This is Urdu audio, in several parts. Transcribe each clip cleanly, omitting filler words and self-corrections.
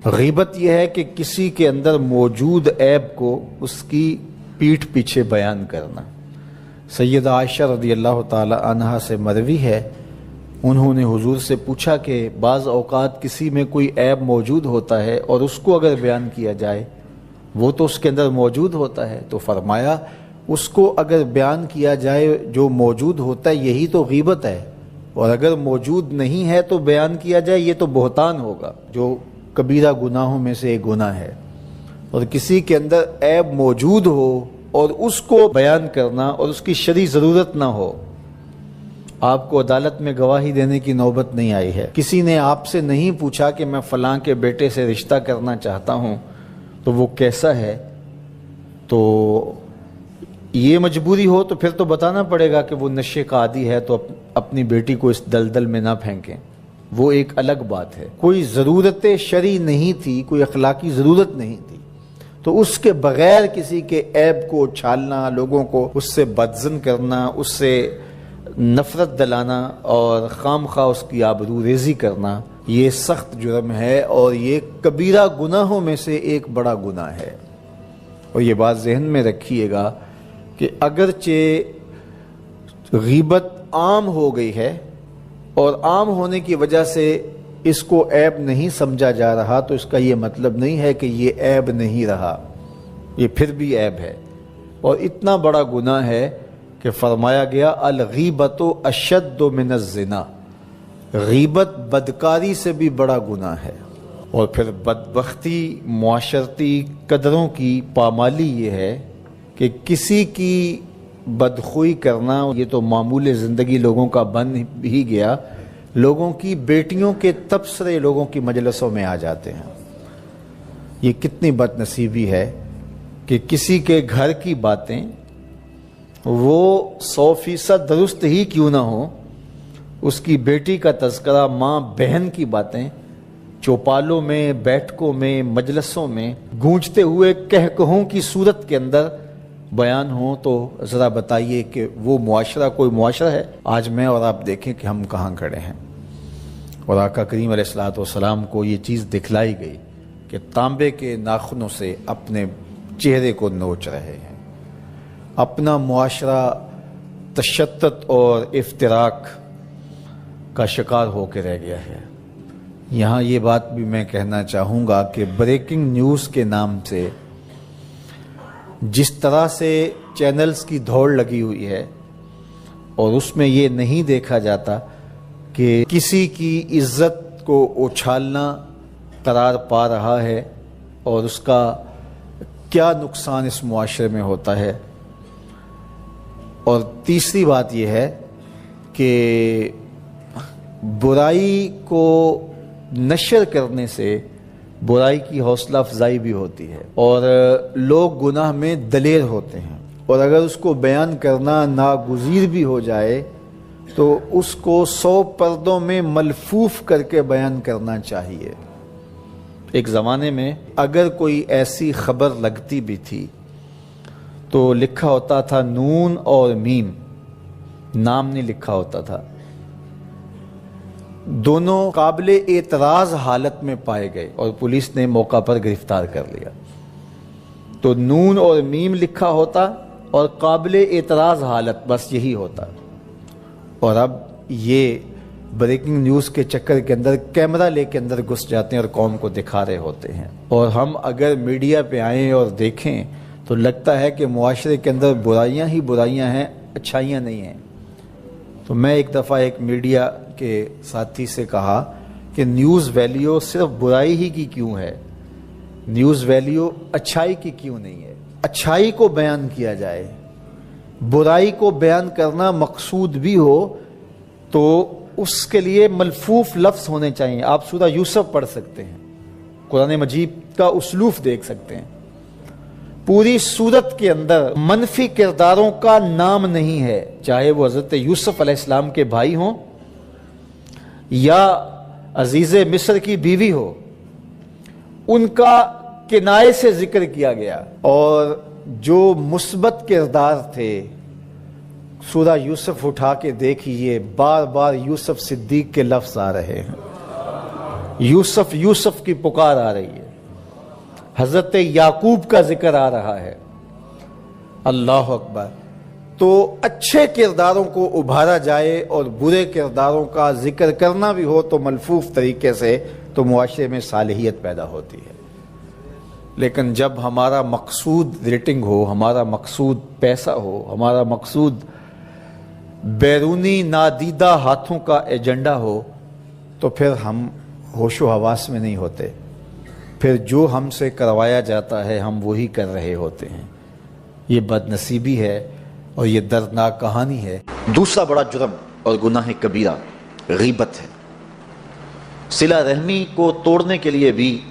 غیبت یہ ہے کہ کسی کے اندر موجود عیب کو اس کی پیٹھ پیچھے بیان کرنا۔ سیدہ عائشہ رضی اللہ تعالی عنہا سے مروی ہے، انہوں نے حضور سے پوچھا کہ بعض اوقات کسی میں کوئی عیب موجود ہوتا ہے اور اس کو اگر بیان کیا جائے، وہ تو اس کے اندر موجود ہوتا ہے، تو فرمایا اس کو اگر بیان کیا جائے جو موجود ہوتا ہے یہی تو غیبت ہے، اور اگر موجود نہیں ہے تو بیان کیا جائے یہ تو بہتان ہوگا، جو کبیرہ گناہوں میں سے ایک گناہ ہے۔ اور کسی کے اندر عیب موجود ہو اور اس کو بیان کرنا اور اس کی شرعی ضرورت نہ ہو۔ آپ کو عدالت میں گواہی دینے کی نوبت نہیں آئی ہے، کسی نے آپ سے نہیں پوچھا کہ میں فلاں کے بیٹے سے رشتہ کرنا چاہتا ہوں تو وہ کیسا ہے، تو یہ مجبوری ہو تو پھر تو بتانا پڑے گا کہ وہ نشے کا عادی ہے، تو اپنی بیٹی کو اس دلدل میں نہ پھینکیں، وہ ایک الگ بات ہے۔ کوئی ضرورت شرعی نہیں تھی، کوئی اخلاقی ضرورت نہیں تھی، تو اس کے بغیر کسی کے عیب کو چھالنا، لوگوں کو اس سے بدظن کرنا، اس سے نفرت دلانا اور خام خواہ اس کی آبرو ریزی کرنا، یہ سخت جرم ہے اور یہ کبیرہ گناہوں میں سے ایک بڑا گناہ ہے۔ اور یہ بات ذہن میں رکھیے گا کہ اگرچہ غیبت عام ہو گئی ہے اور عام ہونے کی وجہ سے اس کو عیب نہیں سمجھا جا رہا، تو اس کا یہ مطلب نہیں ہے کہ یہ عیب نہیں رہا، یہ پھر بھی عیب ہے اور اتنا بڑا گناہ ہے کہ فرمایا گیا الغیبۃ اشد من الزنا، غیبت بدکاری سے بھی بڑا گناہ ہے۔ اور پھر بدبختی، معاشرتی قدروں کی پامالی یہ ہے کہ کسی کی بدخوئی کرنا یہ تو معمول زندگی لوگوں کا بن ہی گیا، لوگوں کی بیٹیوں کے تبصرے لوگوں کی مجلسوں میں آ جاتے ہیں۔ یہ کتنی بد نصیبی ہے کہ کسی کے گھر کی باتیں وہ 100% درست ہی کیوں نہ ہو، اس کی بیٹی کا تذکرہ، ماں بہن کی باتیں چوپالوں میں، بیٹھکوں میں، مجلسوں میں گونجتے ہوئے کہکہوں کی صورت کے اندر بیان ہوں، تو ذرا بتائیے کہ وہ معاشرہ کوئی معاشرہ ہے؟ آج میں اور آپ دیکھیں کہ ہم کہاں کھڑے ہیں۔ اور آقا کریم علیہ الصلوۃ والسلام کو یہ چیز دکھلائی گئی کہ تانبے کے ناخنوں سے اپنے چہرے کو نوچ رہے ہیں۔ اپنا معاشرہ تشدد اور افتراق کا شکار ہو کے رہ گیا ہے۔ یہاں یہ بات بھی میں کہنا چاہوں گا کہ بریکنگ نیوز کے نام سے جس طرح سے چینلز کی دوڑ لگی ہوئی ہے، اور اس میں یہ نہیں دیکھا جاتا کہ کسی کی عزت کو اچھالنا قرار پا رہا ہے اور اس کا کیا نقصان اس معاشرے میں ہوتا ہے۔ اور تیسری بات یہ ہے کہ برائی کو نشر کرنے سے برائی کی حوصلہ افزائی بھی ہوتی ہے اور لوگ گناہ میں دلیر ہوتے ہیں، اور اگر اس کو بیان کرنا ناگزیر بھی ہو جائے تو اس کو 100 پردوں میں ملفوف کر کے بیان کرنا چاہیے۔ ایک زمانے میں اگر کوئی ایسی خبر لگتی بھی تھی تو لکھا ہوتا تھا نون اور میم، نام نہیں لکھا ہوتا تھا، دونوں قابل اعتراض حالت میں پائے گئے اور پولیس نے موقع پر گرفتار کر لیا۔ تو نون اور میم لکھا ہوتا اور قابل اعتراض حالت، بس یہی ہوتا۔ اور اب یہ بریکنگ نیوز کے چکر کے اندر کیمرہ لے کے اندر گھس جاتے ہیں اور قوم کو دکھا رہے ہوتے ہیں، اور ہم اگر میڈیا پہ آئیں اور دیکھیں تو لگتا ہے کہ معاشرے کے اندر برائیاں ہی برائیاں ہیں، اچھائیاں نہیں ہیں۔ تو میں ایک دفعہ ایک میڈیا کے ساتھی سے کہا کہ نیوز ویلیو صرف برائی ہی کی کیوں ہے، نیوز ویلیو اچھائی کی کیوں نہیں ہے؟ اچھائی کو بیان کیا جائے، برائی کو بیان کرنا مقصود بھی ہو تو اس کے لیے ملفوف لفظ ہونے چاہیے۔ آپ سورہ یوسف پڑھ سکتے ہیں، قرآن مجید کا اسلوب دیکھ سکتے ہیں، پوری سورت کے اندر منفی کرداروں کا نام نہیں ہے، چاہے وہ حضرت یوسف علیہ السلام کے بھائی ہوں یا عزیز مصر کی بیوی ہو، ان کا کنایے سے ذکر کیا گیا۔ اور جو مثبت کردار تھے، سورہ یوسف اٹھا کے دیکھیے، بار بار یوسف صدیق کے لفظ آ رہے ہیں۔ یوسف یوسف کی پکار آ رہی ہے، حضرت یعقوب کا ذکر آ رہا ہے۔ اللہ اکبر۔ تو اچھے کرداروں کو ابھارا جائے اور برے کرداروں کا ذکر کرنا بھی ہو تو ملفوف طریقے سے، تو معاشرے میں صالحیت پیدا ہوتی ہے۔ لیکن جب ہمارا مقصود ریٹنگ ہو، ہمارا مقصود پیسہ ہو، ہمارا مقصود بیرونی نادیدہ ہاتھوں کا ایجنڈا ہو، تو پھر ہم ہوش و حواس میں نہیں ہوتے، پھر جو ہم سے کروایا جاتا ہے ہم وہی کر رہے ہوتے ہیں۔ یہ بد نصیبی ہے اور یہ دردناک کہانی ہے۔ دوسرا بڑا جرم اور گناہ کبیرہ غیبت ہے۔ صلہ رحمی کو توڑنے کے لیے بھی،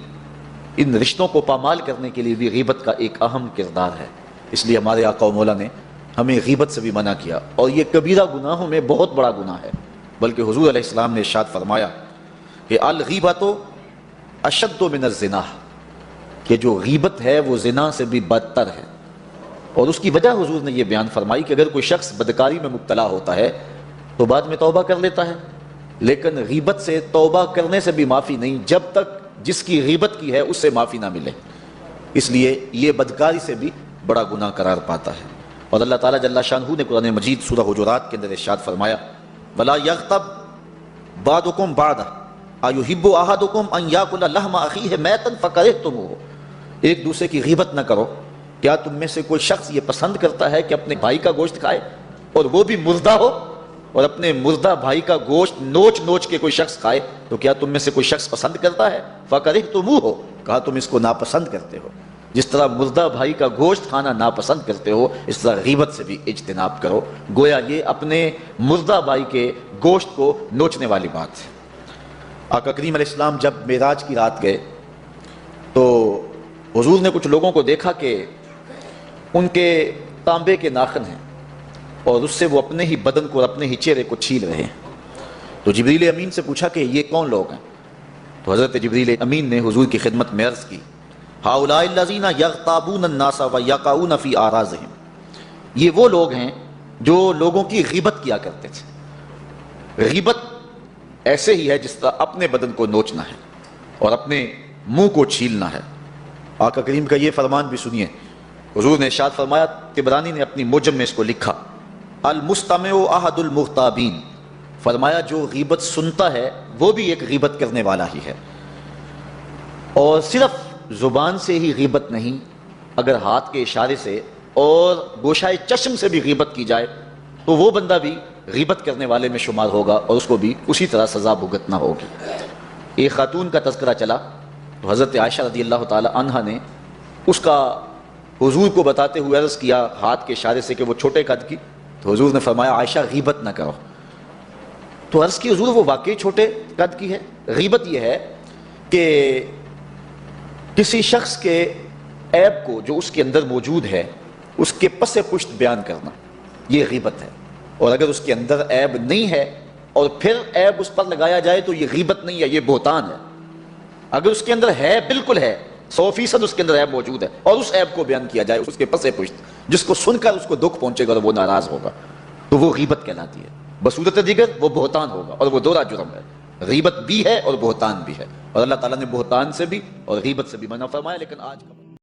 ان رشتوں کو پامال کرنے کے لیے بھی غیبت کا ایک اہم کردار ہے۔ اس لیے ہمارے آقا و مولا نے ہمیں غیبت سے بھی منع کیا، اور یہ کبیرہ گناہوں میں بہت بڑا گناہ ہے۔ بلکہ حضور علیہ السلام نے ارشاد فرمایا کہ الغیبۃ اشد من الزنا، کہ جو غیبت ہے وہ زنا سے بھی بدتر ہے۔ اور اس کی وجہ حضور نے یہ بیان فرمائی کہ اگر کوئی شخص بدکاری میں مبتلا ہوتا ہے تو بعد میں توبہ کر لیتا ہے، لیکن غیبت سے توبہ کرنے سے بھی معافی نہیں جب تک جس کی غیبت کی ہے اس سے معافی نہ ملے۔ اس لیے یہ بدکاری سے بھی بڑا گناہ قرار پاتا ہے۔ اور اللہ تعالیٰ جل شانہ نے قرآن مجید سورہ حجرات کے اندر ارشاد فرمایا وَلَا يَغْتَبْ بَعْضُكُمْ بَعْضًا أَيُحِبُّ أَحَدُكُمْ أَنْ يَأْكُلَ لَحْمَ أَخِيهِ مَيْتًا فَكَرِهْتُمُوهُ، ایک دوسرے کی غیبت نہ کرو۔ کیا تم میں سے کوئی شخص یہ پسند کرتا ہے کہ اپنے بھائی کا گوشت کھائے اور وہ بھی مردہ ہو، اور اپنے مردہ بھائی کا گوشت نوچ نوچ کے کوئی شخص کھائے؟ تو کیا تم میں سے کوئی شخص پسند کرتا ہے؟ فَكَرِهْتُمُوهُ، کہا تم اس کو ناپسند کرتے ہو۔ جس طرح مردہ بھائی کا گوشت کھانا ناپسند کرتے ہو، اس طرح غیبت سے بھی اجتناب کرو۔ گویا یہ اپنے مردہ بھائی کے گوشت کو نوچنے والی بات ہے۔ آقا کریم علیہ السلام جب معراج کی رات گئے تو حضور نے کچھ لوگوں کو دیکھا کہ ان کے تانبے کے ناخن ہیں اور اس سے وہ اپنے ہی بدن کو اور اپنے ہی چہرے کو چھیل رہے ہیں۔ تو جبریل امین سے پوچھا کہ یہ کون لوگ ہیں؟ تو حضرت جبریل امین نے حضور کی خدمت میں عرض کی ہؤلاء الذین یغتابون الناس ویقعون فی اعراضهم، یہ وہ لوگ ہیں جو لوگوں کی غیبت کیا کرتے تھے۔ غیبت ایسے ہی ہے جس طرح اپنے بدن کو نوچنا ہے اور اپنے منہ کو چھیلنا ہے۔ آقا کریم کا یہ فرمان بھی سنیے، حضور نے ارشاد فرمایا، طبرانی نے اپنی معجم میں اس کو لکھا المستمع احد المغتابین، فرمایا جو غیبت سنتا ہے وہ بھی ایک غیبت کرنے والا ہی ہے۔ اور صرف زبان سے ہی غیبت نہیں، اگر ہاتھ کے اشارے سے اور گوشائے چشم سے بھی غیبت کی جائے تو وہ بندہ بھی غیبت کرنے والے میں شمار ہوگا اور اس کو بھی اسی طرح سزا بھگتنا ہوگی۔ ایک خاتون کا تذکرہ چلا تو حضرت عائشہ رضی اللہ تعالی عنہا نے اس کا حضور کو بتاتے ہوئے عرض کیا ہاتھ کے اشارے سے کہ وہ چھوٹے قد کی، تو حضور نے فرمایا عائشہ غیبت نہ کرو۔ تو عرض کی حضور وہ واقعی چھوٹے قد کی ہے؟ غیبت یہ ہے کہ کسی شخص کے عیب کو جو اس کے اندر موجود ہے اس کے پس پشت بیان کرنا، یہ غیبت ہے۔ اور اگر اس کے اندر عیب نہیں ہے اور پھر عیب اس پر لگایا جائے تو یہ غیبت نہیں ہے، یہ بہتان ہے۔ اگر اس کے اندر ہے، بالکل ہے، 100% اس کے اندر عیب موجود ہے اور اس عیب کو بیان کیا جائے اس کے پس پشت، جس کو سن کر اس کو دکھ پہنچے گا اور وہ ناراض ہوگا، تو وہ غیبت کہلاتی ہے۔ بصورت دیگر وہ بہتان ہوگا اور وہ دوہرا جرم ہے، غیبت بھی ہے اور بہتان بھی ہے۔ اور اللہ تعالیٰ نے بہتان سے بھی اور غیبت سے بھی منع فرمایا، لیکن آج کا